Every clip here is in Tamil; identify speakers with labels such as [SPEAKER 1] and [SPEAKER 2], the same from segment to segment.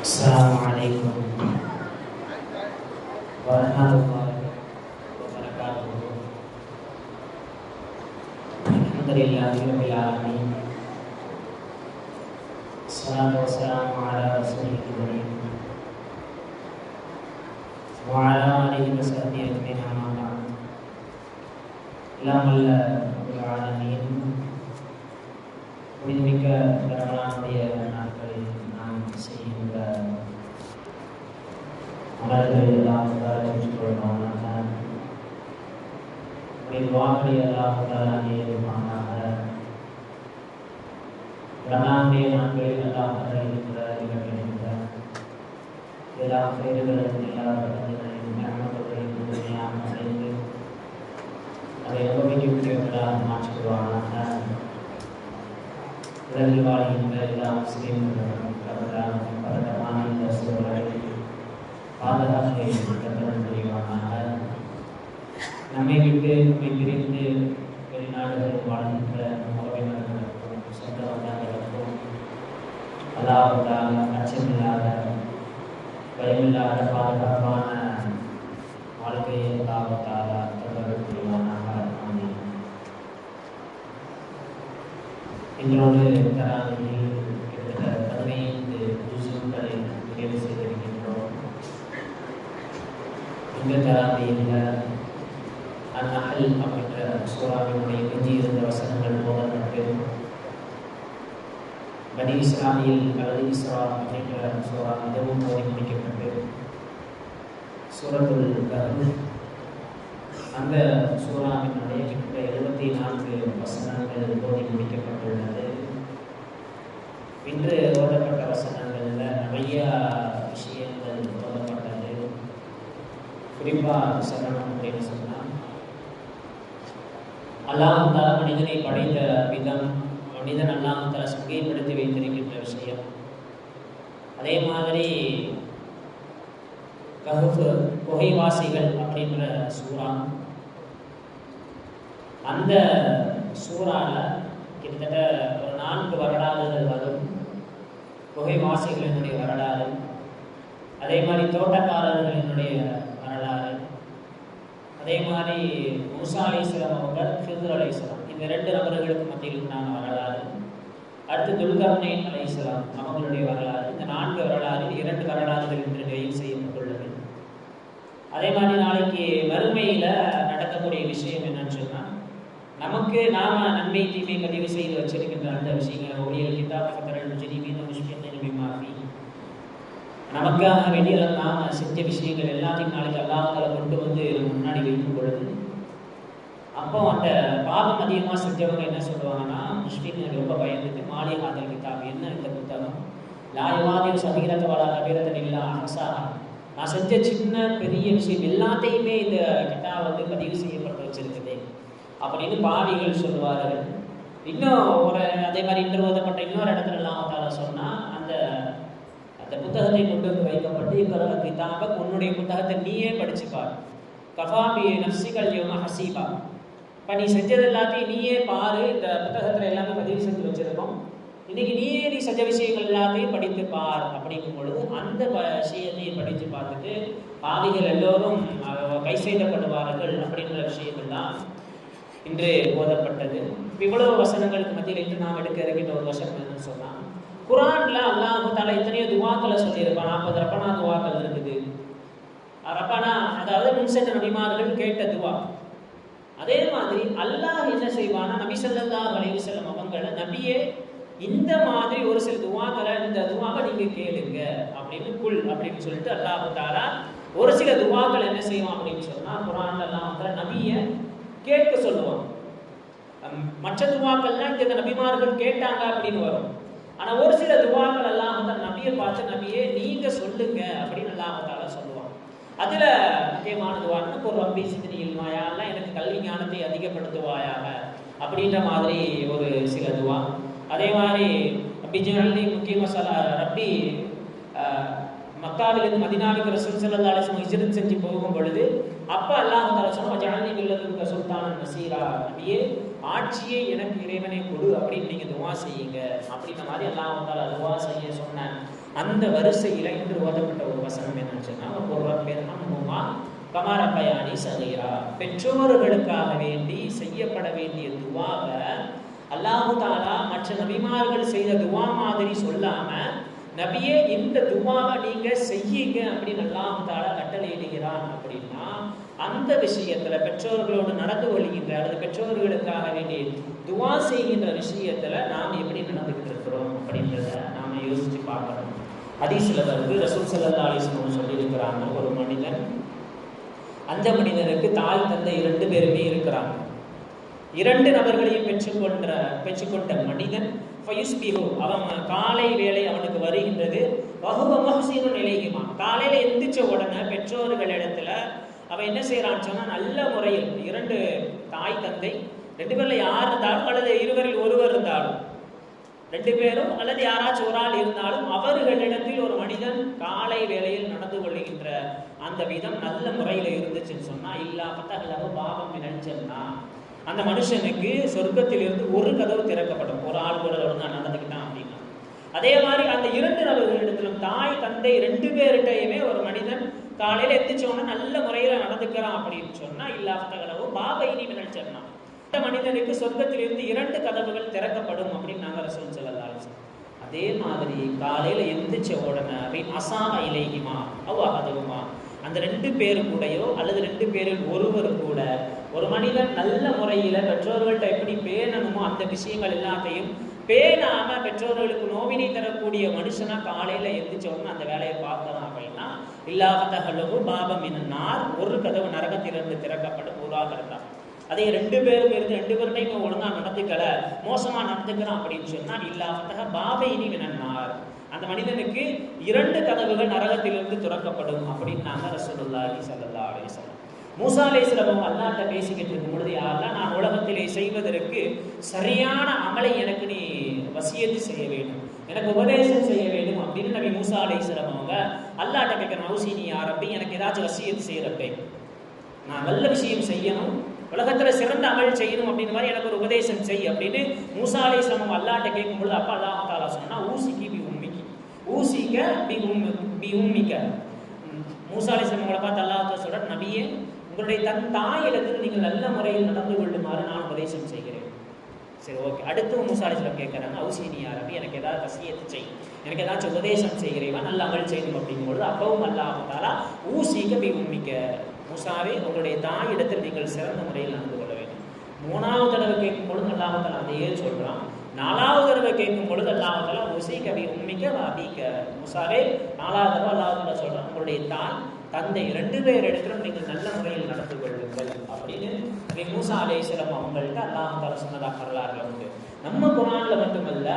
[SPEAKER 1] Assalamualaikum warahmatullahi wabarakatuh. Alhamdulillahirabbil alamin. Wassalatu wassalamu ala rasulil karim wa ala alihi wasahbihi ajma'in, amma ba'd. Alhamdulillahirabbil alamin. புனிதமிக்க ரமலானுடைய நாட்களில் நாம் செய்கின்ற அமல்களை எல்லாம் ஏற்றுக்கொள்வானாக. வாக்களை எல்லாம் ஏற்றுமானாக. ரமலானுடைய நாட்களில் எல்லாம் இருக்கிற நிகழ்கின்ற எல்லா செயல்களும் எல்லா பட்டங்களையும் ஞானங்களையும் முழுமையாக செய்து அதை அனுபவிக்கக்கூடியவர்களாக மாற்றிடுவானாக. உலகில் வாழ்கின்ற எல்லா முஸ்லீம்களும் பரதமான இந்த சூழலை பாதுகாக்க கட்டணம் புரிவானாக. நம்மை விட்டு நம்மை பிரிந்து வெளிநாடுகளில் வாழ்கின்ற உறவினர்களுக்கும் சொந்த வந்தவர்களுக்கும் அல்லாஹ்வுடைய அச்சமில்லாத பயமில்லாத பாதுகாப்பான வாழ்க்கையை அல்லாஹ்வுடைய தொடர்பு புரிவானாக. இன்றோடு தராவியில் கிட்டத்தட்ட 15 ஜுஸுகளை நிறைவு செய்திருக்கின்றோம். இந்த தராவியில் அந்நஹல் அப்படின்ற சூறாவினுடைய எஞ்சியிருந்த வசனங்கள் போதப்பட்டு பனி இஸ்ராயில் அல்லது இஸ்ரா அப்படின்ற சூறா இதுவும் போதி முடிக்கப்பட்டு சூரத்துல் கஹ்ஃப் அந்த சூறாவினுடைய கிட்ட 74 வசனங்கள் போதி முடிக்கப்பட்டுள்ளது. இன்று ஓதப்பட்ட வசனங்களில் நிறைய விஷயங்கள் ஓதப்பட்டது. குறிப்பாக சொல்லணும் அப்படின்னு சொன்னால், அல்லாஹ் தஆலா மனிதனை படைத்த விதம், மனிதன் அல்லாஹ் தஆலா சங்கைப்படுத்தி வைத்திருக்கின்ற விஷயம், அதே மாதிரி கஹ்ஃப் குகைவாசிகள் அப்படின்ற சூறா, அந்த சூறால கிட்டத்தட்ட ஒரு 4 வரலாறுகள் வரும். குகைவாசிகளினுடைய வரலாறு, அதே மாதிரி தோட்டக்காரர்களினுடைய வரலாறு, அதே மாதிரி மூசா அலைஹிஸ்ஸலாம் அவர்கள் ஹித்ர் அலைஹிஸ்ஸலாம் இந்த 2 நபர்களுக்கு மத்தியில் உண்டான வரலாறு, அடுத்து துல்கர்னைன் அலைஹிஸ்ஸலாம் அவங்களுடைய வரலாறு. இந்த 4 வரலாறு 2 வரலாறுகள் என்று நிறைவு செய்யப்பட்டுள்ளது. அதே மாதிரி நாளைக்கு மறுமையில் நடக்கக்கூடிய விஷயம் என்னன்னு சொன்னால், நமக்கு நாம நன்மை தீமை பதிவு செய்து வச்சிருக்கின்ற அந்த விஷயங்களை ஒளியல் கிதாப் ஃபதரல் முஜ்ரிமீன் முஷ்ஃபிகீன் பிமா ஃபீ, நமக்காக வேண்டிய நாம செஞ்ச விஷயங்கள் எல்லாத்தையும் நாளைக்கு அல்லாஹ் தஆலா கொண்டு வந்து முன்னாடி வைக்கும் பொழுது, அப்போ அந்த பாவம் அதிகமாக செஞ்சவங்க என்ன சொல்லுவாங்கன்னா, முஷ்ஃபிகீன் ரொம்ப பயந்துட்டு மாலி ஹாதல் கிதாப், என்ன இந்த புத்தகம், லா யுவாதிரு சகீரத வலா கபீரத்தன் இல்லா அஹ்ஸாஹா, நான் செஞ்ச சின்ன பெரிய விஷயம் எல்லாத்தையுமே இந்த கிதாப் வந்து பதிவு செய்யப்பட்டு வச்சிருக்குது அப்படின்னு பாவிகள் சொல்லுவார்கள். இன்னும் ஒரு அதே மாதிரி இன்று ஓதப்பட்ட இன்னொரு இடத்துல அல்லாஹ் தஆலா சொன்னா, அந்த புத்தகத்தை கொண்டு வந்து வைக்கப்பட்டு, இக்கர கிதாபக், உன்னுடைய புத்தகத்தை நீயே படிச்சுப்பார், கஃபா பி நஃப்ஸிகல் யௌம ஹஸீபா, இப்போ நீ செஞ்சது எல்லாத்தையும் நீயே பாரு, இந்த புத்தகத்தில் எல்லாமே பதிவு செஞ்சு வச்சிருக்கோம், இன்னைக்கு நீ செஞ்ச விஷயங்கள் எல்லாத்தையும் படித்து பார் அப்படிங்கும் பொழுது, அந்த விஷயத்தை படித்து பார்த்துட்டு பாவிகள் எல்லோரும் கை செய்தப்படுவார்கள் அப்படின்ற விஷயங்கள் தான் இன்று ஓதப்பட்டது. இவ்வளவு வசனங்களுக்கு மத்தியில் இன்று நாம் எடுக்க இருக்கின்ற ஒரு வசனம் என்னன்னு சொன்னால், குர்ஆன்ல அல்லாஹ் தஆலா இத்தனையோ துஆக்களை சொல்லியிருப்பான். 40 ரப்பனா துஆக்கள் இருக்குது. ரப்பனா அதாவது முன்சென்ற நபிமார்கள் கேட்ட துஆ. அதே மாதிரி அல்லாஹ் என்ன செய்வானா, நபி ஸல்லல்லாஹு அலைஹி வஸல்லம் அவங்கள, நபியே இந்த மாதிரி ஒரு சில துஆக்களை, இந்த துஆவை நீங்க கேளுங்க அப்படின்னு குல் அப்படின்னு சொல்லிட்டு அல்லாஹ் தஆலா ஒரு சில துஆக்கள் என்ன செய்வான் அப்படின்னு சொன்னா, குர்ஆன்ல அல்லாஹ் தஆலா நபியை கேட்க சொல்லுவான். மற்ற துவாக்கள்லாம் இந்த நபிமார்கள் கேட்டாங்க அப்படின்னு வரும். ஆனா ஒரு சில துவாக்கள் எல்லாம் வந்து நபியை பார்த்து, நபியே நீங்க சொல்லுங்க அப்படின்னு அல்லாஹ் தஆலா சொல்லுவான். அதுல முக்கியமான துவான்னு ஒரு ரப்பி சித்னி இல்மா, யா அல்லாஹ் எனக்கு கல்வி ஞானத்தை அதிகப்படுத்துவாயாக அப்படின்ற மாதிரி ஒரு சில துவா. அதே மாதிரி ரப்பி ஜஅல்னி முகீம ஸலா, ரப்பி மக்காவிலிருந்து மதீனாவுக்கு ரசூல் ஸல்லல்லாஹு அலைஹி வஸல்லம் ஹிஜ்ரத் செஞ்சு போகும் பொழுது அப்ப அல்லாஹ் தஆலா சொன்னா, ஜஅல்னி மில்லதுக சுல்தானன் நஸீரா, நபியே ஆட்சியை எனக்கு இறைவனை கொடு அப்படின்னு நீங்க துவா செய்யுங்க அப்படின்ற மாதிரி அல்லாஹ் தஆலா துவா செய்ய சொன்ன அந்த வரிசையில இன்று ஓதப்பட்ட ஒரு வசனம் என்னன்னு சொன்னா, கமாரப்பயானி சகீரா, பெற்றோர்களுக்காக வேண்டி செய்யப்பட வேண்டிய துவாவை அல்லாஹு தாலா மற்ற நபிமார்கள் செய்த துவா மாதிரி சொல்லாம, நபியே இந்த துவாவை நீங்க செய்யுங்க அப்படின்னு அல்லாஹு தாலா கட்டளையிடுகிறான். அப்படின்னா அந்த விஷயத்துல பெற்றோர்களோடு நடந்து கொள்கின்ற அல்லது பெற்றோர்களுக்காக வேண்டி துவா செய்கின்ற விஷயத்துல நாம் எப்படி நடந்துகிட்டு இருக்கிறோம் அப்படின்றத நாம யோசிச்சு பார்க்கணும். ஹதீஸ்ல வருது, ரசூல் ஸல்லல்லாஹு அலைஹி வஸல்லம் சொல்லியிருக்கிறாங்க, ஒரு மனிதன், அந்த மனிதனுக்கு தாய் தந்தை 2 பேருமே இருக்கிறாங்க. 2 நபர்களையும் பெற்றுக்கொண்ட மனிதன் அவன் காலை வேளை அவனுக்கு வருகின்றது, நிலையுமா, காலையில எந்திரிச்ச உடனே பெற்றோர்களிடத்துல அவன் என்ன செய்யறான்னு சொன்னா, நல்ல முறையில் 2 தாய் தந்தை 2 பேர்ல யார் இருந்தாலும் அல்லது இருவரில் ஒருவர் இருந்தாலும் 2 பேரும் அல்லது யாராச்சும் ஒரு ஆள் இருந்தாலும் அவர்களிடத்தில் ஒரு மனிதன் காலை வேளையில் நடந்து கொள்ளுகின்ற அந்த விதம் நல்ல முறையில இருந்துச்சுன்னு சொன்னா, இல்லா பத்தகலவு பாவம் நினைச்சா அந்த மனுஷனுக்கு சொர்க்கத்திலிருந்து ஒரு கதவு திறக்கப்படும். ஒரு ஆள் கூட ஒழுங்கா நடந்துக்கிட்டான் அப்படின்னா. அதே மாதிரி அந்த 2 நபர்களிடத்திலும் தாய் தந்தை 2 பேர்கிட்டையுமே ஒரு மனிதன் காலையில எத்திச்சோன்னா நல்ல முறையில நடந்துக்கிறான் அப்படின்னு சொன்னா, இல்லா பத்தகலவு பாபை நீ நினைச்சா அந்த மனிதனுக்கு சொர்க்கத்திலிருந்து 2 கதவுகள் திறக்கப்படும் அப்படின்னு நாங்க ரசூல் ஸல்லல்லாஹு அலைஹி வஸல்லம். அதே மாதிரி காலையில எந்திரிச்ச உடனே அசாம இலைஹிமா அவ்வஹதுமா, அந்த 2 பேரு கூடயோ அல்லது 2 பேரில் ஒருவர் கூட ஒரு மனிதன் நல்ல முறையில பெற்றோர்கள்ட்ட எப்படி பேணணுமோ அந்த விஷயங்கள் எல்லாத்தையும் பேணாம பெற்றோர்களுக்கு நோவினை தரக்கூடிய மனுஷனா காலையில எந்திரிச்ச உடனே அந்த வேலையை பார்க்கலாம் அப்படின்னா, இல்லாஹதஹலஹு பாபம் மினன்னார், ஒரு கதவு நரகத்திலிருந்து திறக்கப்படும் உருவாகிறதா. அதே 2 பேரும் இருந்து 2 பேருடையும் ஒழுங்கா நடந்துக்கல, மோசமா நடந்துக்கிறான் அப்படின்னு சொன்னா, இல்லாஹதஹ பாபை இனி மினன்னார், அந்த மனிதனுக்கு 2 கதவுகள் நரகத்திலிருந்து துறக்கப்படும் அப்படின்னு நாங்க ரசூலுல்லாஹி ஸல்லல்லாஹு அலைஹி வஸல்லம். மூசா அலைஹிஸ்ஸலாம் அல்லாஹ்ட்ட பேசிக்கிட்டு இருக்கும் பொழுது, யா அல்லாஹ், நான் உலகத்திலே செய்வதற்கு சரியான அமலை எனக்கு நீ வசியத்து செய்ய வேண்டும், எனக்கு உபதேசம் செய்ய வேண்டும் அப்படின்னு நபி மூசா அலைஹிஸ்ஸலாம் அவங்க அல்லாஹ்ட்ட கேட்கணும், ஹவுசினி யா ரப்பி, எனக்கு ஏதாச்சும் வசியத்து செய்யறப்பே, நான் நல்ல விஷயம் செய்யணும், உலகத்துல சிறந்த அமல் செய்யணும் அப்படின்னு மாதிரி எனக்கு ஒரு உபதேசம் செய் அப்படின்னு மூசா அலைஹிஸ்ஸலாம் அல்லாஹ்ட்ட கேட்கும் பொழுது, அப்ப அல்லாஹ் தஆலா சொன்னா, ஊசிக்கு பி உம்மிக்கி, ஊசிக்க பி உம்மிக்க. மூசா அலைஹிஸ்ஸலாம் அவங்களை பார்த்து அல்லாஹ் சொல்ற, நபியே, உங்களுடைய தன் தாயிடத்தில் நீங்கள் நல்ல முறையில் நடந்து கொள்ளுமாறு நான் உபதேசம் செய்கிறேன். சரி, ஓகே. அடுத்து மூசா அலைஹிஸ்ஸலாம் கேட்கறாங்க, ஹவுசினி யா ரப்பி, எனக்கு ஏதாவது வசியத்து செய், எனக்கு ஏதாச்சும் உபதேசம் செய்கிறேன், நல்ல அமல் செய்யணும் அப்படிங்கும்பொழுது அப்பவும் அல்லாஹ் தஆலா ஊசிக்க பி உம்மிக்க, மூசாவே, உங்களுடைய தாயிடத்தில் நீங்கள் சிறந்த முறையில் நடந்து கொள்ள வேண்டும். 3வது தடவை கேட்கும் பொழுது அல்லாஹ் தஆலா அதையே சொல்றான். 4வது தடவை கேட்கும் பொழுது அல்லாஹ் தஆலா ஊசிக்க பி உம்மிக்க வஅபீக்க, மூசாவே, 4வது தடவை அல்லாஹ் தஆலா சொல்றான், உங்களுடைய தாய் தந்தை 2 பேரிடத்திலும் நீங்கள் நல்ல முறையில் நடந்து கொள்ளுங்கள் அப்படின்னு நபி மூசா அலைஹிஸ்ஸலாம் அவங்கள்ட்ட அல்லாஹ் தஆலா சொன்னதாக வரலாறுல உண்டு. நம்ம குர்ஆன்ல மட்டுமல்ல,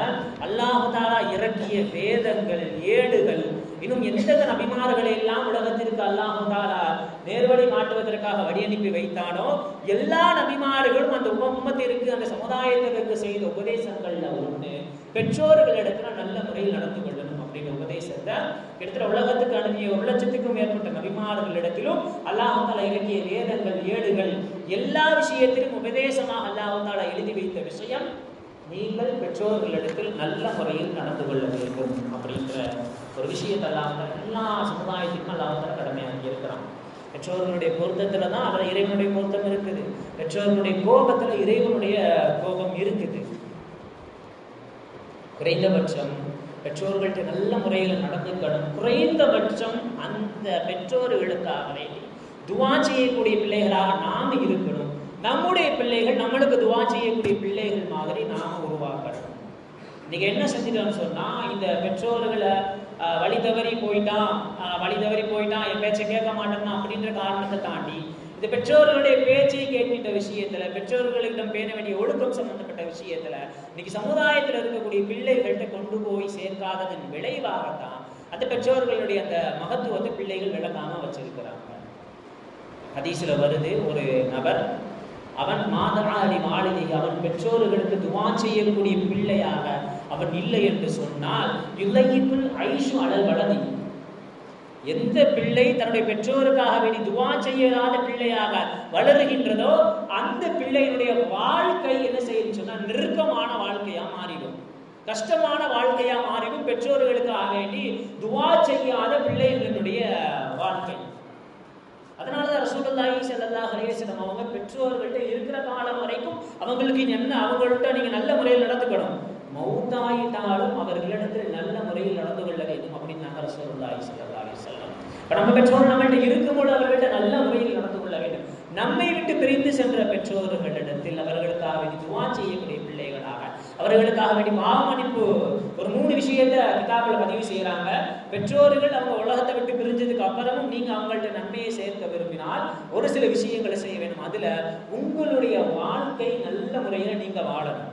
[SPEAKER 1] அல்லாஹ் தஆலா இறக்கிய வேதங்கள், ஏடுகள், இன்னும் எந்தெந்த நபிமார்களை எல்லாம் உலகத்திற்கு அல்லாஹ் தஆலா நேர்வழி காட்டுவதற்காக வழி அனுப்பி வைத்தானோ எல்லா நபிமார்களும் அந்த உம்மத்திற்கு, அந்த சமுதாயத்திற்கு செய்த உபதேசங்கள்ல ஒன்று, பெற்றோர்களிடத்துல நல்ல முறையில் நடந்து கொள்ளணும் அப்படிங்கிற உபதேசத்தை கிட்டத்தட்ட உலகத்துக்கு அனுப்பிய 1,00,000க்கும் மேற்பட்ட நபிமார்களிடத்திலும் அல்லாஹ் தஆலா இறக்கிய வேதங்கள், ஏடுகள் எல்லா விஷயத்திலும் உபதேசமாக அல்லாஹ் தஆலா எழுதி வைத்த விஷயம், நீங்கள் பெற்றோர்களிடத்தில் நல்ல முறையில் நடந்து கொள்ள வேண்டும் அப்படின்ற ஒரு விஷயத்தை அல்லாஹ் எல்லா சமுதாயத்துக்கும் அல்லாஹ் தஆலா கடமையாக்கி இருக்கிறான். பெற்றோர்களுடைய பொருத்தத்துல தான் அதில் இறைவனுடைய பொருத்தம் இருக்குது, பெற்றோர்களுடைய கோபத்துல இறைவனுடைய கோபம் இருக்குது. குறைந்தபட்சம் பெற்றோர்கள்ட்ட நல்ல முறையில் நடந்துக்கணும். குறைந்தபட்சம் அந்த பெற்றோர்களுக்காக வேண்டி துவா செய்யக்கூடிய பிள்ளைகளாக நாம இருக்கணும். நம்முடைய பிள்ளைகள் நம்மளுக்கு துவா செய்யக்கூடிய பிள்ளைகள் மாதிரி நாம உருவாக்கணும். நீங்க என்ன செஞ்சுட்டோம்னு சொன்னா, இந்த பெற்றோர்களை வழி தவறி போயிட்டான் என் பேச்சை கேட்க மாட்டேன்னா அப்படின்ற காரணத்தை தாண்டி, இந்த பெற்றோர்களுடைய பேச்சை கேட்கின்ற விஷயத்துல, பெற்றோர்களிடம் பேண வேண்டிய ஒழுக்கம் சம்பந்தப்பட்ட விஷயத்துல இன்னைக்கு சமுதாயத்தில் இருக்கக்கூடிய பிள்ளைகள்கிட்ட கொண்டு போய் சேர்க்காததன் விளைவாகத்தான் அந்த பெற்றோர்களுடைய அந்த மகத்துவத்தை பிள்ளைகள் விளக்காம வச்சிருக்கிறாங்க. ஹதீஸ்ல வருது, ஒரு நபர் அவன் மாதராளி மாளிகை, அவன் பெற்றோர்களுக்கு துவா செய்யக்கூடிய பிள்ளையாக அவன் இல்லை என்று சொன்னால், யுலையிபுல் ஐஷு அலல் வலதி, எந்த பிள்ளை தன்னுடைய பெற்றோருக்காக வேண்டி துவா செய்யாத பிள்ளையாக வளருகின்றதோ அந்த பிள்ளையினுடைய வாழ்க்கை என்ன செய்யுன்னு சொன்னா நெருக்கமான வாழ்க்கையா மாறிடும். கஷ்டமான வாழ்க்கையா மாறிடும். பெற்றோர்களுக்காக வேண்டி துஆ செய்யாத பிள்ளைகளினுடைய வாழ்க்கை. அதனாலதான் ரசூலுல்லாஹி ஸல்லல்லாஹு அலைஹி வஸல்லம் அவங்க பெற்றோர்கள்ட்ட இருக்கிற காலம் வரைக்கும் அவங்களுக்கு என்ன, அவங்கள்ட்ட நீங்க நல்ல முறையில் நடந்துக்கணும், மௌத்தாயிட்டாலும் அவர்களிடத்தில் நல்ல முறையில் நடந்து கொள்ள வேண்டும் அப்படின்னு ரசூலுல்லாஹி ஸல்லல்லாஹு அலைஹி வஸல்லம். நம்ம பெற்றோர் நம்மள்ட்ட இருக்கும்போது அவர்கள்ட்ட நல்ல முறையில் நடந்து கொள்ள வேண்டும். நம்மை விட்டு பிரிந்து சென்ற பெற்றோர்களிடத்தில் அவர்களுக்காக வேண்டி துஆ செய்யக்கூடிய பிள்ளைகளாக, அவர்களுக்காக வேண்டி பாவமன்னிப்பு. ஒரு 3 விஷயத்தை கிதாபில் பதிவு செய்யறாங்க. பெற்றோர்கள் அவங்க உலகத்தை விட்டு பிரிஞ்சதுக்கு அப்புறமும் நீங்க அவங்கள்ட்ட நன்மையை சேர்க்க விரும்பினால் ஒரு சில விஷயங்களை செய்ய வேண்டும். அதுல உங்களுடைய வாழ்க்கை நல்ல முறையில நீங்க வாழணும்.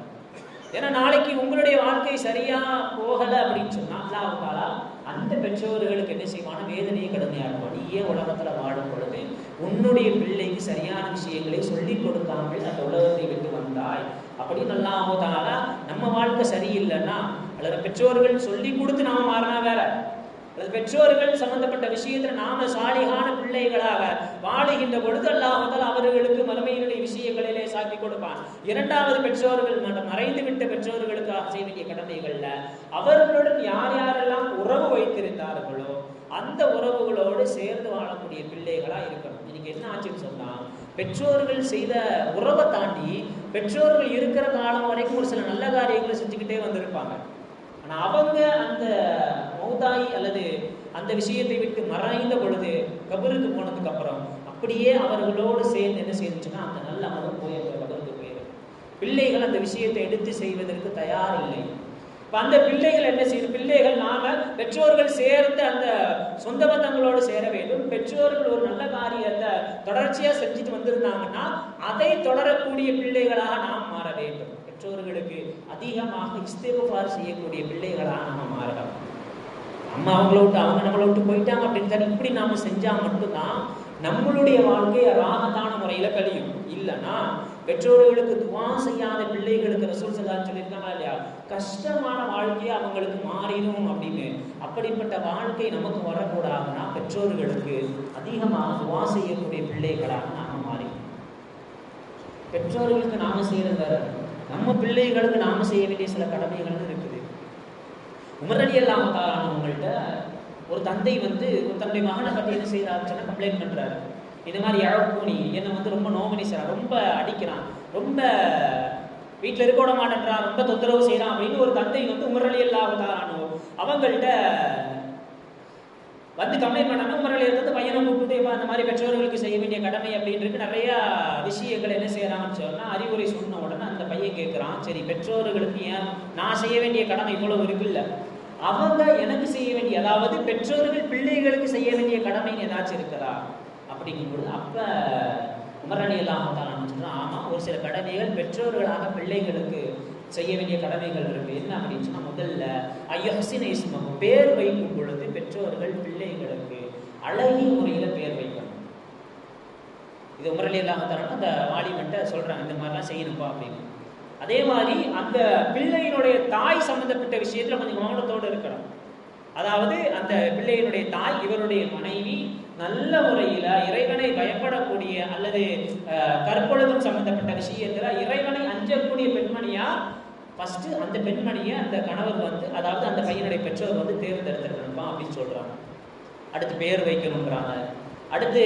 [SPEAKER 1] ஏன்னா நாளைக்கு உங்களுடைய வாழ்க்கை சரியா போகல அப்படின்னு சொன்னா அல்லாஹ் தஆலா அந்த பெற்றோர்களுக்கு என்ன செய்வான, வேதனையை கடுமையாகும். நீ ஏன் உலகத்துல வாழும் பொழுது உன்னுடைய பிள்ளைக்கு சரியான விஷயங்களை சொல்லிக் கொடுக்காமல் அந்த உலகத்தை விட்டு வந்தாய் அப்படின்னு அல்லாஹ் தஆலா நம்ம வாழ்க்கை சரியில்லைன்னா, அல்லது பெற்றோர்கள் சொல்லி கொடுத்து நாம மாறினா வேற, அல்லது பெற்றோர்கள் சம்பந்தப்பட்ட விஷயத்துல நாம சாலிகான பிள்ளைகளாக வாழுகின்ற பொழுது அல்லாஹ் தஆலா அவர்களுக்கு மறுமையினுடைய விஷயங்களிலே சாக்கி கொடுப்பான். இரண்டாவது, பெற்றோர்கள் மறைந்து விட்ட பெற்றோர்களுக்காக செய்ய வேண்டிய கடமைகள்ல அவர்களுடன் யார் யாரெல்லாம் உறவு வைத்திருந்தார்களோ அந்த உறவுகளோடு சேர்ந்து வாழக்கூடிய பிள்ளைகளா இருக்கணும். இன்னைக்கு என்ன ஆச்சுன்னு சொன்னா, பெற்றோர்கள் செய்த உறவை தாண்டி பெற்றோர்கள் இருக்கிற காலம் வரைக்கும் ஒரு சில நல்ல காரியங்களை செஞ்சுக்கிட்டே வந்திருப்பாங்க. ஆனா அவங்க அந்த மௌதாயி அல்லது அந்த விஷயத்தை விட்டு மறைந்த பொழுது கபருக்கு போனதுக்கு அப்புறம் அப்படியே அவர்களோடு சேர்ந்து என்ன செய்யுச்சுன்னா அந்த நல்ல அமலும் போய் அந்த கபருக்கு போயிடும். பிள்ளைகள் அந்த விஷயத்தை எடுத்து செய்வதற்கு தயார் இல்லை. இப்ப அந்த பிள்ளைகள் என்ன செய்யும், பிள்ளைகள் நாம பெற்றோர்கள் சேர்ந்து அந்த சொந்த பந்தங்களோடு சேர வேண்டும். பெற்றோர்கள் ஒரு நல்ல காரியத்தை தொடர்ச்சியா செஞ்சுட்டு வந்திருந்தாங்கன்னா அதை தொடரக்கூடிய பிள்ளைகளாக நாம் மாற வேண்டும். பெற்றோர்களுக்கு அதிகமாக இஸ்திக்ஃபார் செய்யக்கூடிய பிள்ளைகளாக நாம மாறலாம். நம்ம அவங்கள விட்டு அவங்க நம்மளை விட்டு போயிட்டாங்க அப்படின்னு சொல்லி இப்படி நாம செஞ்சா மட்டும்தான் நம்மளுடைய வாழ்க்கை ராகத்தான முறையில கழியும். இல்லைன்னா பெற்றோர்களுக்கு துஆ செய்யாத பிள்ளைகளுக்கு ரசூல் ஸல்லல்லாஹு அலைஹி வஸல்லம் சொல்லியிருக்காங்க இல்லையா, கஷ்டமான வாழ்க்கையை அவங்களுக்கு மாறிடும் அப்படின்னு. அப்படிப்பட்ட வாழ்க்கை நமக்கு வரக்கூடாதுன்னா பெற்றோர்களுக்கு அதிகமாக துஆ செய்யக்கூடிய பிள்ளைகளாக நாம மாறி, பெற்றோர்களுக்கு நாம செய்யறது வேற, நம்ம பிள்ளைகளுக்கு நாம செய்ய வேண்டிய சில கடமைகள் இருக்குது. உமர் ரலியல்லாஹு தஆலா அவங்கள்ட்ட ஒரு தந்தை வந்து தன்னுடைய மகனை பத்தி என்ன செய்யறாருன்னு சொன்னா கம்ப்ளைண்ட் பண்றாரு. இந்த மாதிரி யழக்கூனி என்னை ரொம்ப நோமனிக்கிறான், ரொம்ப அடிக்கிறான், ரொம்ப வீட்டில் இருக்க விட மாட்டேன்றான், ரொம்ப தொந்தரவு செய்யறான் அப்படின்னு ஒரு தந்தை வந்து உமர் ரலியல்லாஹு தஆலா அவங்கள்ட்ட வந்து கம்ப்ளைண்ட் பண்ணாங்க. உமர் ரலியல்லாஹு வந்து பையனை கூப்பிட்டு அந்த மாதிரி பெற்றோர்களுக்கு செய்ய வேண்டிய கடமை அப்படின்ட்டு நிறைய விஷயங்கள் என்ன செய்யறாங்கன்னு சொன்னா அறிவுரை சொன்ன உடனே அந்த பையன் கேட்கிறான், சரி பெற்றோர்களுக்கு ஏன் நான் செய்ய வேண்டிய கடமை இவ்வளவு இருக்குல்ல, அவங்க எனக்கு செய்ய வேண்டிய, அதாவது பெற்றோர்கள் பிள்ளைகளுக்கு செய்ய வேண்டிய கடமைன்னு ஏதாச்சும் இருக்குதா அப்படிங்கும்பொழுது அப்ப உமர் ரலியல்லாஹு தஆலா சொல்றான், ஆமா ஒரு சில கடமைகள் பெற்றோர்களாக பிள்ளைகளுக்கு செய்ய வேண்டிய கடமைகள் இருக்கு. என்ன அப்படின்னு சொன்னா, முதல்ல ஐயஹ்சின இஸ்மஹு, பேர் வைக்கும் பொழுது பெற்றோர்கள் பிள்ளைகளுக்கு அழகிய முறையில பேர் வைக்கணும். இது உமர் ரலியல்லாஹு தஆலா அந்த வாலிபன்ட்ட சொல்றாங்க, இந்த மாதிரிலாம் செய்யணும்பா அப்படின்னு. அதே மாதிரி அந்த பிள்ளையினுடைய தாய் சம்பந்தப்பட்ட விஷயத்துல கொஞ்சம் கவனத்தோடு இருக்கணும். அதாவது அந்த பிள்ளையினுடைய தாய், இவருடைய மனைவி நல்ல முறையில இறைவனை பயப்படக்கூடிய அல்லது கற்பொழுதும் சம்பந்தப்பட்ட விஷயத்துல இறைவனை அஞ்சக்கூடிய பெண்மணியா ஃபர்ஸ்ட் அந்த பெண்மணியை அந்த கணவர் வந்து, அதாவது அந்த பையனுடைய பெற்றோர் வந்து தேர்ந்தெடுத்திருக்கணும்பா அப்படின்னு சொல்றாங்க. அடுத்து பேர் வைக்கணும்ன்றாங்க. அடுத்து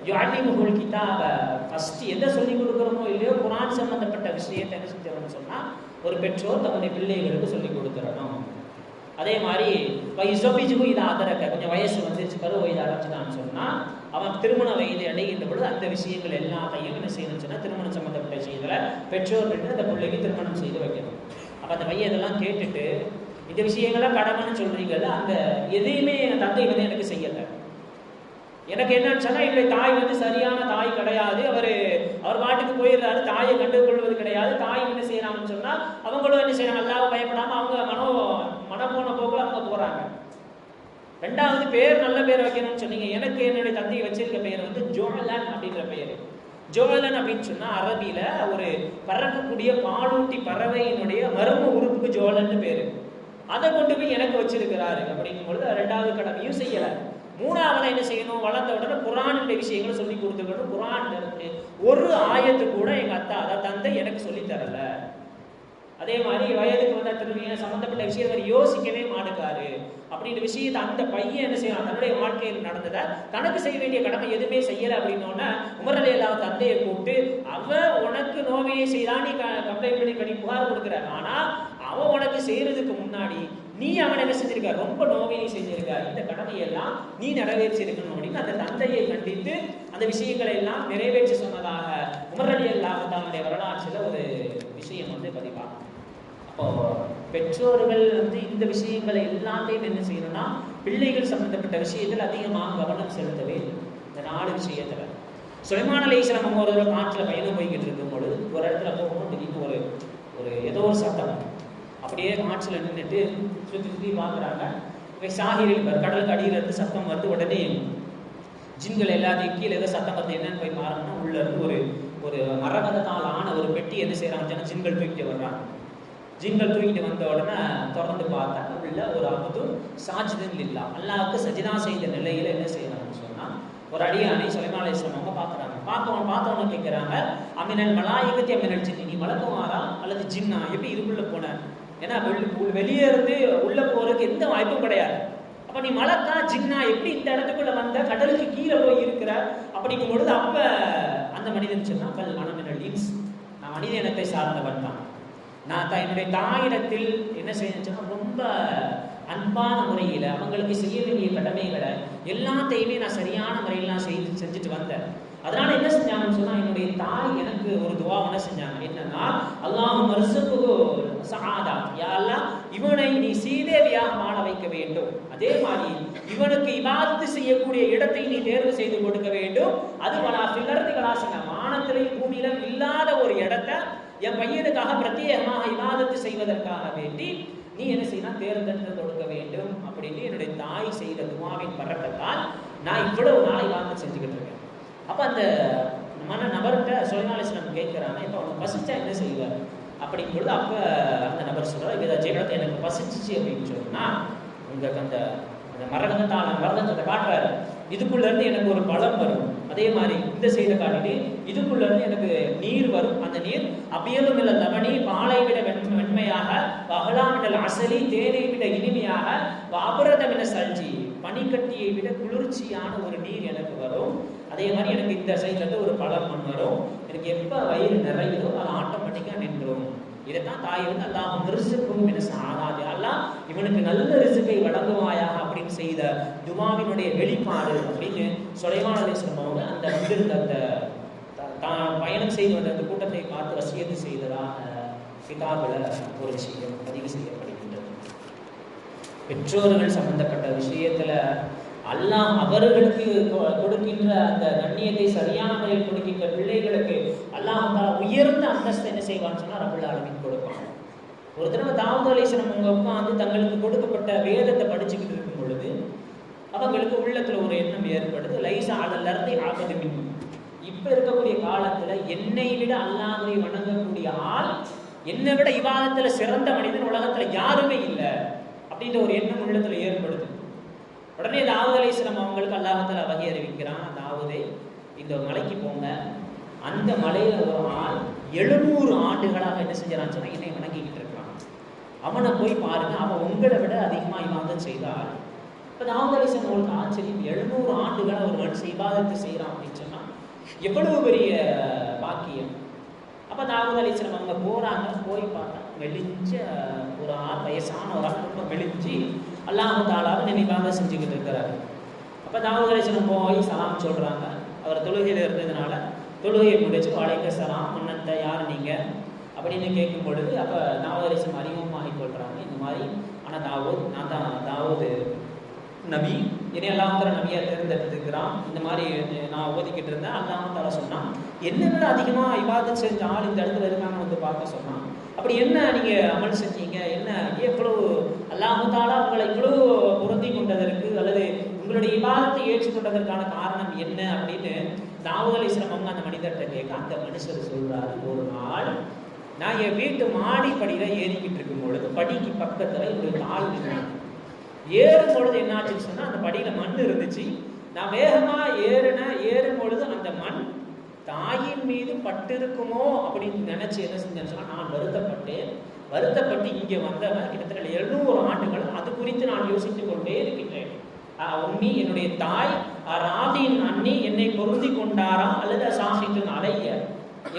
[SPEAKER 1] யுஅல்லிமுல் கிதாப, ஃபர்ஸ்ட் எதை சொல்லி கொடுக்குறோமோ இல்லையோ குர்ஆன் சம்பந்தப்பட்ட விஷயத்தை என்ன செஞ்சிடணும்னு சொன்னா ஒரு பெற்றோர் தன்னுடைய பிள்ளைகளுக்கு சொல்லி கொடுத்துடணும். அதே மாதிரி வயசுக்கு இதை ஆதரக்க, கொஞ்சம் வயசு வந்துருச்சு, பருவ வயது அடைஞ்சுட்டான்னு சொன்னா அவன் திருமண வயது அடைகின்ற பொழுது அந்த விஷயங்கள் எல்லாத்தையும் என்ன செய்யணும்னு சொன்னா திருமணம் சம்பந்தப்பட்ட விஷயங்களை பெற்றோர்கள் அந்த பிள்ளைக்கு திருமணம் செய்து வைக்கணும். அப்ப அந்த பையன் இதெல்லாம் கேட்டுட்டு இந்த விஷயங்கள்லாம் கடமைன்னு சொல்றீங்கல்ல, அந்த எதையுமே என் தந்தை வந்து எனக்கு செய்யலை, எனக்கு என்னன்னு சொன்னா என்னுடைய தாய் வந்து சரியான தாய் கிடையாது, அவர் பாட்டுக்கு போயிடுறாரு, தாயை கண்டுகொள்வது கிடையாது. தாய் என்ன செய்யறாங்கன்னு சொன்னா அவங்களும் என்ன செய்யறாங்க, அல்லாஹ்வை பயப்படாம அவங்க மனம் போன போக்குல அவங்க போறாங்க. ரெண்டாவது, பேர் நல்ல பேர் வைக்கணும்னு சொன்னீங்க. எனக்கு என்னுடைய தந்தை வச்சிருக்க பெயர் வந்து ஜோலன் அப்படிங்கிற பெயர். ஜோலன் அப்படின்னு சொன்னா அரபியில ஒரு பறக்கக்கூடிய பாலூட்டி பறவையினுடைய மர்ம உறுப்புக்கு ஜோலன்னு பேரு. அதை கொண்டு போய் எனக்கு வச்சிருக்கிறாரு அப்படிங்கும் பொழுது ரெண்டாவது கடமையும் செய்யல. மூணாவது என்ன செய்யணும், வளர்ந்த உடனே குர்ஆனுடைய விஷயங்களை சொல்லி கொடுத்துக்கணும். குர்ஆன்ல இருந்து ஒரு ஆயத்து கூட எங்க அத்தா அதாவது தந்தை எனக்கு சொல்லி தரல. அதே மாதிரி வயதுக்கு வந்த திரும்பிய சம்பந்தப்பட்ட விஷயம் அவர் யோசிக்கவே மாட்டுக்காரு அப்படின்ற விஷயத்தை அந்த பையன் என்ன செய்யலாம், தன்னுடைய வாழ்க்கையில் நடந்ததை தனக்கு செய்ய வேண்டிய கடமை எதுவுமே செய்யல அப்படின்னோன்னா உமர் ரலியல்லாஹு தந்தையை கூப்பிட்டு, அவன் உனக்கு நோவியை செய்தான், நீ கம்ப்ளைண்ட் பண்ணி புகார் கொடுக்குற, ஆனா அவன் உனக்கு செய்யறதுக்கு முன்னாடி நீ அவன் என்ன செஞ்சிருக்க, ரொம்ப நோவியை செஞ்சிருக்க, இந்த கடமையெல்லாம் நீ நிறைவேற்றிருக்கணும் அப்படின்னு அந்த தந்தையை கண்டித்து அந்த விஷயங்களை எல்லாம் நிறைவேற்றி சொன்னதாக உமர் ரலியல்லாஹு தன்னுடைய வரலாற்றில் ஒரு விஷயம் பதிவாகும். அப்போ பெற்றோர்கள் இந்த விஷயங்களை எல்லாத்தையும் என்ன செய்யணும்னா பிள்ளைகள் சம்பந்தப்பட்ட விஷயத்தில் அதிகமாக கவனம் செலுத்தவே இந்த 4 விஷயத்துல. சுலைமான் அலைஹிஸ்ஸலாம் ஒரு தடவை காட்டில் பயணம் போய்கிட்டு இருக்கும் பொழுது ஒரு இடத்துல போகும்போது திடீர்னு ஒரு ஏதோ ஒரு சத்தம், அப்படியே காற்றில் நின்றுட்டு சுற்றி சுற்றி பார்க்குறாங்க. சாஹிரில் கடலுக்கு அடியில் இருந்து சத்தம் வருது. உடனே ஜின்கள் எல்லாத்தையும் கீழே ஏதோ சத்தம் வருது, என்னன்னு போய் பாருங்கன்னா உள்ள இருந்து ஒரு மரகதத்தால் ஆன ஒரு பெட்டி என்ன செய்யறாங்க, ஜின்கள் தூக்கிட்டு வர்றாங்க. ஜின்கள் தூக்கிட்டு வந்த உடனே திறந்து பார்த்தா உள்ள ஒரு அபுது சாஜிதன் இல்லா, அல்லாஹ்வுக்கு சஜிதா செய்த நிலையில என்ன செய்யறாங்கன்னு சொன்னா ஒரு அடியானை சுலைமான் அலைஹிஸ்ஸலாம் அவங்க பார்க்குறாங்க. பார்த்தவொன்னு கேட்குறாங்க, அமினல் மலாயிகத்தி அமினல் ஜின்னி, நீ மலக்குமாரா அல்லது ஜின்னா, எப்படி இதுக்குள்ள போன? ஏன்னா வெளியே இருந்து உள்ள போறதுக்கு எந்த வாய்ப்பும் கிடையாது. அப்ப நீ மலக்கா ஜின்னா, எப்படி இந்த இடத்துக்குள்ள வந்த, கடலுக்கு கீழே போய் இருக்கிற அப்படிங்கும் பொழுது அப்ப அந்த மனிதன் சொன்னா, பல் அனமினல் இன்ஸ், நான் மனித இனத்தை சார்ந்தவன் தான். நான் என்னுடைய தாயிடத்தில் என்ன செய்யணும்னா ரொம்ப அன்பான முறையில் அவங்களுக்கு செய்ய வேண்டிய கடமைகளை எல்லாத்தையுமே நான் சரியான முறையில் நான் செஞ்சுட்டு வந்தேன். அதனால என்ன செஞ்சாங்கன்னு சொன்னா, என்னுடைய தாய் எனக்கு ஒரு துவா என்ன செஞ்சாங்க, என்னன்னா அல்லாஹும் மர்சுகுஹு சஆதா, யா அல்லாஹ் இவனை நீ சீதேவியாக வாழ வைக்க வேண்டும், அதே மாதிரி இவனுக்கு இபாதத்து செய்யக்கூடிய இடத்தை நீ தேர்வு செய்து கொடுக்க வேண்டும். அது வலா ஃபில் கலாசின, வானத்திலையும் பூமியிலும் இல்லாத ஒரு இடத்தை என் பையனுக்காக பிரத்யேகமாக இபாதத்து செய்வதற்காக வேண்டி நீ என்ன செய்யணும், தேர்ந்தெடுத்து கொடுக்க வேண்டும் அப்படின்னு என்னுடைய தாய் செய்த துவாவின் பறக்கத்தால் நான் இவ்வளவு நாள் இபாதத்து செஞ்சுக்கிட்டு இருக்கேன். அப்ப அந்த நபர்கிட்ட சுலைமான் அலைஹிஸ்ஸலாம் கேட்கிறாங்க, இப்ப அவனுக்கு பசிச்சா என்ன செய்வார் அப்படிங்கும் பொழுது அப்ப அந்த நபர் சொல்றாரு, இதை ஜெயலலிதா எனக்கு பசிச்சிச்சு அப்படின்னு சொன்னா உங்களுக்கு அந்த மரகதத்தை காட்டுறாரு, இதுக்குள்ள இருந்து எனக்கு ஒரு பழம் வரும், அதே மாதிரி இந்த செய்த காட்டிட்டு இதுக்குள்ள இருந்து எனக்கு நீர் வரும், அந்த நீர் அபியலும் இல்ல லபனி, பாலை விட வெண்மையாக, அகலாமிடல் அசலி, தேனை விட இனிமையாக, அபரதமின சல்ஜி, பனிக்கட்டியை விட குளிர்ச்சியான ஒரு நீர் எனக்கு வரும். அதே மாதிரி எனக்கு இந்த சைட்ல இருந்து ஒரு பழம் மண் வரும், எனக்கு எப்ப வயிறு நிறையுதோ அது ஆட்டோமேட்டிக்கா நின்றும். இதைத்தான் தாய் அல்லாஹ் ரிஸ்குஹு மின ஸஆதாதி, அல்லாஹ் இவனுக்கு நல்ல ரிஸ்கை வழங்குவாயாக அப்படின்னு செய்த துஆவினுடைய வெளிப்பாடு அப்படின்னு சுலைமான் அலைஹிஸ்ஸலாம் அவங்க அந்த வந்திருந்த அந்த பயணம் செய்து வந்த அந்த கூட்டத்தை பார்த்து வசியத்து செய்ததாக கிதாபில் ஒரு விஷயம் பதிவு செய்யப்படுகின்றது. பெற்றோர்கள் சம்பந்தப்பட்ட விஷயத்துல அல்லாஹ் அவர்களுக்கு கொடுக்கின்ற அந்த கண்ணியத்தை சரியான முறையில் கொடுக்கின்ற பிள்ளைகளுக்கு அல்லாஹ் உயர்ந்த அந்தஸ்தை என்ன செய்வான்னு சொன்னா ரப்புல் ஆலமீன் கொடுப்பான். ஒரு தடவை தாவூத் அலைஹிஸ்ஸலாம் அவங்க உட்கார்ந்து தங்களுக்கு கொடுக்கப்பட்ட வேதத்தை படிச்சுக்கிட்டு இருக்கும் பொழுது அவங்களுக்கு உள்ளத்துல ஒரு எண்ணம் ஏற்படுது, லைசா அலல் அர்தி ஆபது மின், இப்ப இருக்கக்கூடிய காலத்துல என்னை விட அல்லாஹ்வை வணங்கக்கூடிய ஆள், என்னை விட இபாதத்துல சிறந்த மனிதன் உலகத்துல யாருமே இல்லை அப்படின்ற ஒரு எண்ணம் உள்ளத்துல ஏற்படுது. உடனே தாவூத் அலைஹிஸ்ஸலாம் அவங்களுக்கு அல்லாஹ் தஆலா வஹி அறிவிக்கிறான், தாவூதே இந்த மலைக்கு போங்க, அந்த மலையில ஒரு ஆள் 700 ஆண்டுகளாக என்ன செஞ்சான்னு சொன்னா என்னை வணங்கிக்கிட்டு இருக்கான், அவனை போய் பாருங்க, அவன் உங்களை விட அதிகமா இபாதத் செய்தார். இப்போ தாவூத் அலைஹிஸ்ஸலாம் அவங்களுக்கு ஆச்சரியம், 700 ஆண்டுகளா ஒரு மனுஷன் இபாதத்து செய்யறான் அப்படின்னு சொன்னா எவ்வளவு பெரிய பாக்கியம். அப்ப தாவூத் அலைஹிஸ்ஸலாம் அவங்க போறாங்க, போய் பார்த்தா மெலிஞ்ச ஒரு ஆள், வயசான ஒரு ஆள், ரொம்ப மெலிஞ்சு அல்லாஹ் தஆலாவை நினைவாக செஞ்சுக்கிட்டு இருக்கிறாரு. அப்ப தாவூத் அலைஹிஸ்ஸலாம் போய் சலாம் சொல்றாங்க. அவர் தொழுகையில் இருந்ததுனால தொழுகையை முடிச்சு வலைக்க சலாம், முன்னத்தை யார் நீங்க அப்படின்னு கேட்கும் பொழுது அப்ப தாவூத் அலைஹிஸ்ஸலாம் அறிமுகமாகி கொள்றாங்க. இந்த மாதிரி ஆனா நான் தான் தாவூத் நபி, என்னை அல்லாஹ் தஆலா நபியா தேர்ந்தெடுத்துக்கிறான், இந்த மாதிரி நான் ஓதிக்கிட்டு இருந்தேன், அல்லாஹ் தஆலா சொன்னான் என்னை விட அதிகமா இபாதத் செஞ்ச ஆள் இந்த இடத்துல இருக்காங்க வந்து பார்க்க சொன்னான். அப்படி என்ன நீங்க அமல் செஞ்சீங்க, என்ன எவ்வளவு அல்லாஹ் தஆலா உங்களை இவ்வளவு பொருந்தி கொண்டதற்கு அல்லது உங்களுடைய இபாதத்தை ஏற்றுக்கொண்டதற்கான காரணம் என்ன அப்படின்னு தாவூத் அலைஹிஸ்ஸலாம் அவங்க அந்த மனிதர்கிட்ட கேட்க, அந்த மனுஷர் சொல்றாரு, ஒரு நாள் நான் என் வீட்டு மாடி படியில ஏறிக்கிட்டு இருக்கும் பொழுது படிக்கு பக்கத்துல ஒரு தாய் நின்றாங்க. ஏறும் பொழுது என்ன ஆச்சுன்னு சொன்னா அந்த படியில மண் இருந்துச்சு, நான் வேகமா ஏறும் பொழுது அந்த மண் தாயின் மீது பட்டிருக்குமோ அப்படின்னு நினைச்சு என்ன செஞ்சேன்னு சொன்னா நான் வருத்தப்பட்டேன். வருத்தப்பட்டு இங்கே வந்தவன் கிட்டத்தட்ட 700 ஆண்டுகள் அது குறித்து நான் யோசித்துக் கொண்டே இருக்கின்றேன். உம்மி என்னுடைய தாய், ராதியின் அண்ணி என்னை பொருந்தி கொண்டாரா அல்லது சாஹித்துன் அலைய,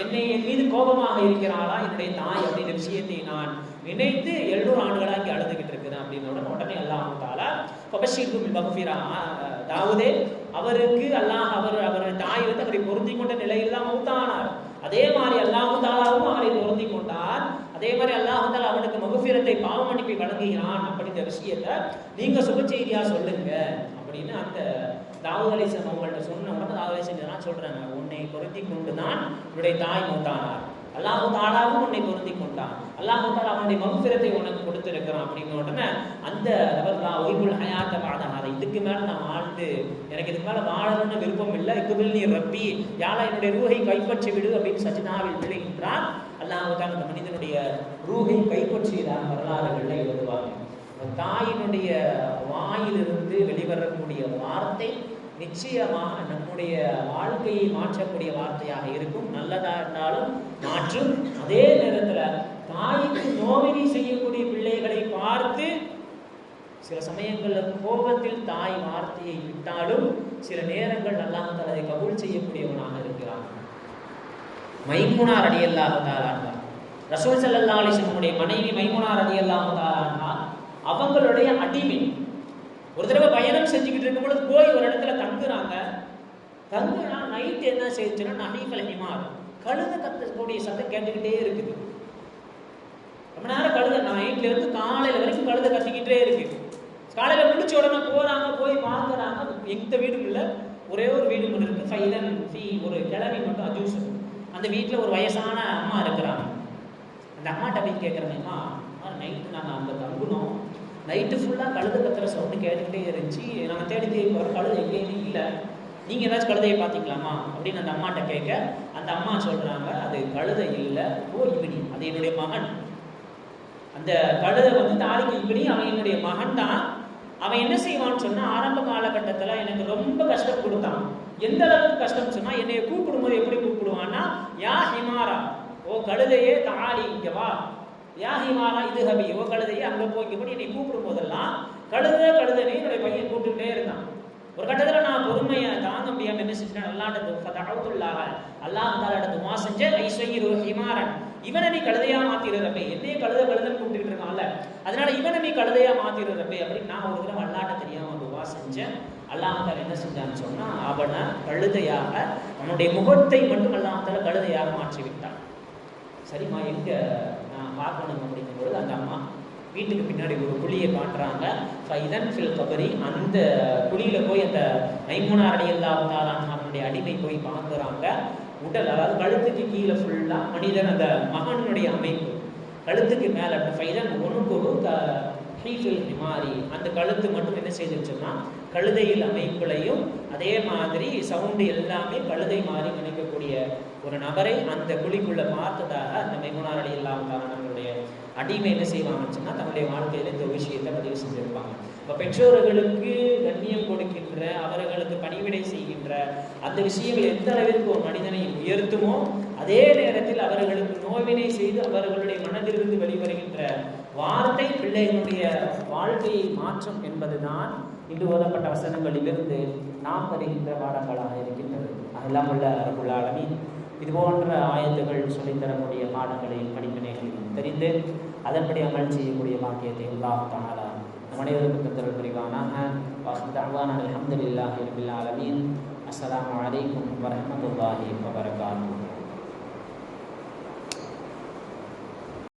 [SPEAKER 1] என்னை என் மீது கோபமாக இருக்கிறாளா என்னுடைய தாய் அப்படின்ற விஷயத்தை நான் நினைத்து 700 ஆண்டுகளாக இங்கே அழுதுகிட்டு இருக்கிறேன் அப்படின்னு உடனே அல்லாஹ் தஆலா ஃபபஷிர்ஹு பிமக்ஃபிரா, தாவூதே அவருக்கு அல்லாஹ் அவருடைய தாய் வந்து அவரை பொருந்தி கொண்ட நிலையில் தான் மௌத்தானார். அதே மாதிரி அல்லாஹ் தஆலாவும் அவரை பொருந்தி கொண்டார். அதே மாதிரி அல்லாஹ் தஆலா அவனுக்கு மக்ஃபிரத்தை பாவ மன்னிப்பை வழங்குகிறான் அப்படிங்கிற விஷயத்தை நீங்க சுப செய்தியா சொல்லுங்க அப்படின்னு அந்த தாவூத் அலைஹிஸ்ஸலாம் அவங்கள்ட்ட சொன்ன உடனே தாவூத் அலைஹிஸ்ஸலாம் சொல்றாங்க, உன்னை பொருந்தி கொண்டு தான் உன்னுடைய தாய் மௌத்தானார், அல்லாஹ் தஆலாவும் உன்னை பொருந்தி கொண்டான், அல்லாஹ் தஆலா அவனுடைய மக்ஃபிரத்தை உனக்கு கொடுத்திருக்கிறான் அப்படின்னு உடனே அந்த நபர்லாம் ஒய்புல் ஹயாத்த பாதஹாத, இதுக்கு மேல நான் வாழ்ந்து எனக்கு இதுக்கு மேல வாழணும்னு விருப்பம் இல்லை, இக்குபில்னி ரப்பி யாழ் என்னுடைய ரூஹை கைப்பற்றி விடு அப்படின்னு சஜிதாவில் விழுகின்றான். அல்லாஹ் தஆலா அந்த மனிதனுடைய ரூஹை கைப்பற்றியதாக வரலாறுகளில் எழுதுவாங்க. தாயினுடைய வாயிலிருந்து வெளிவரக்கூடிய வார்த்தை நிச்சயமாக நம்முடைய வாழ்க்கையை மாற்றக்கூடிய வார்த்தையாக இருக்கும். நல்லதா இருந்தாலும் மாற்றும். அதே நேரத்தில் தாய்க்கு நோவினை செய்யக்கூடிய பிள்ளைகளை பார்த்து சில சமயங்களில் கோபத்தில் தாய் வார்த்தையை விட்டாலும் சில நேரங்கள் அல்லாஹ் தஆலா அதை கபூல் செய்யக்கூடியவனாக இருக்கிறான். மைமுனா ரலியல்லாஹு தஆலா அன்ஹா, ரசூல் ஸல்லல்லாஹு அலைஹி வஸல்லம் மனைவி மைமுனா ரலியல்லாஹு தஆலா அன்ஹா அவங்களுடைய அடிமை. ஒரு தடவை பயணம் செஞ்சுக்கிட்டு இருக்கும் பொழுது போய் ஒரு இடத்துல தங்குனா நைட் என்ன செய்யுச்சுன்னா நஹீஃபல் ஹிமார், கழுதை கத்தக்கூடிய சத்தம் கேட்டுக்கிட்டே இருக்குது. ரொம்ப நேரம் கழுதை நைட்ல இருந்து காலையில வரைக்கும் கழுதை கத்திக்கிட்டே இருக்கு. காலையில முடிச்ச உடனே போறாங்க, போய் பார்க்கறாங்க, எந்த வீடும் இல்லை, ஒரே ஒரு வீடு மட்டும் இருக்கு. ஃபைதன் ஃபீ, ஒரு கிழவி மட்டும் அஜூஸ். அந்த வீட்டில் ஒரு வயசான அம்மா இருக்கிறாங்க. அந்த அம்மாட்ட போய் கேட்குறேன், நைட்டு நாங்கள் அங்கே தங்குனோம், நைட்டு ஃபுல்லாக கழுதை கத்துற சவுண்டு கேட்டுக்கிட்டே இருந்துச்சு, நாங்கள் தேடி போகிற கழுதை எங்கேயுமே இல்லை, நீங்கள் ஏதாச்சும் கழுதையை பார்த்தீங்களாமா அப்படின்னு அந்த அம்மாட்ட கேட்க அந்த அம்மா சொல்கிறாங்க, அது கழுதை இல்லை, ஓ இவனி, அது என்னுடைய மகன். அந்த கழுதை வந்து தாலிக்கு இப்படி அவன் என்னுடைய மகன் தான். அவன் என்ன செய்வான்னு சொன்னால் ஆரம்ப காலகட்டத்தில் எனக்கு ரொம்ப கஷ்டம் கொடுத்தான். எந்த அளவுக்கு கஷ்டம் சொன்னால் என்னை கூப்பிடும்போது எப்படி கூப்பிடுவான்னா, யா ஹிமாரா, ஓ கழுதையே தாலி இங்கே வா, யா ஹிமாரா இது ஹபி, ஓ கழுதையே அங்கே போய்க்கப்படி என்னை கூப்பிடும் போதெல்லாம் கழுதைனே என்னுடைய பையன் கூப்பிட்டுக்கிட்டே இருந்தான். ஒரு கட்டத்தில் நான் பொறுமையை தாங்க முடியாமல் என்ன செஞ்சேன், அல்லாஹ் தஆலா துஆ செஞ்சேன், ஐஸ்வயிரு ஹிமாரன், இவனை நீ கழுதையா மாத்திரப்பே, என்னையே கழுதைன்னு கூப்பிட்டு இருக்கான்ல, அதனால இவனை நீ கழுதையா மாத்திரப்பே அப்படின்னு நான் ஒரு தடவை அல்லாஹ்ட்ட தெரியாம துஆ செஞ்சேன். அல்லாஹ் தஆலா என்ன செஞ்சான்னு சொன்னா அவனை கழுதையாக, அவனுடைய முகத்தை மட்டும் அல்லாஹ் தஆலா கழுதையாக மாற்றி விட்டான். சரிம்மா எங்க நான் பார்க்கணும் அப்படிங்கும்பொழுது அந்த அம்மா வீட்டுக்கு பின்னாடி ஒரு குழியை காட்டுறாங்க. ஃபைதன் ஃபில் கபரி, அந்த குழியில போய் அந்த மைமுனா ரலியல்லாஹு தஆலா அவனுடைய அடிமை போய் பார்க்குறாங்க. உடல், அதாவது கழுத்துக்கு கீழே ஃபுல்லா மனிதன், அந்த மகனுடைய அமைப்பு, கழுத்துக்கு மேலே ஃபைதன் ஒன்றுக்கு ஹீஃபில் ஹிமாரி, அந்த கழுத்து மட்டும் என்ன செய்துச்சுன்னா கழுதையில் அமைப்புலையும் அதே மாதிரி சவுண்டு எல்லாமே கழுதை மாதிரி நினைக்கக்கூடிய ஒரு நபரை அந்த குழிக்குள்ள பார்த்ததாக அந்த மைமுனா ரலியல்லாஹு தஆலா நம்மளுடைய அடிமை என்ன செய்வாங்கன்னு சொன்னால் தன்னுடைய வாழ்க்கையில் இந்த விஷயத்தை பதிவு செஞ்சிருப்பாங்க. இப்போ பெற்றோர்களுக்கு கண்ணியம் கொடுக்கின்ற, அவர்களுக்கு பணிவிடை செய்கின்ற அந்த விஷயங்கள் எந்த அளவிற்கு ஒரு மனிதனை உயர்த்துமோ அதே நேரத்தில் அவர்களுக்கு நோவினை செய்து அவர்களுடைய மனதிலிருந்து வெளிவருகின்ற வார்த்தை பிள்ளைகளுடைய வாழ்க்கையை மாற்றும் என்பதுதான் இன்று ஓதப்பட்ட வசனங்களிலிருந்து நாம் பெறுகின்ற பாடங்களாக இருக்கின்றது. அதெல்லாம் உள்ள ரப்புல் ஆலமீன் இது போன்ற ஆயத்துகள் சொல்லித்தரக்கூடிய பாடங்களையும் படிப்பினைகளையும் தெரிந்து அதன்படி அமல் செய்யக்கூடிய பாக்கியத்தை அல்லாஹ் தஆலா நம் அனைவருக்கும் தந்தருள் புரிவானாக. அல்ஹம்துலில்லாஹி ரப்பில் ஆலமீன். அஸ்ஸலாமு அலைக்கும் வரஹ்மத்துல்லாஹி வபரகாத்துஹு.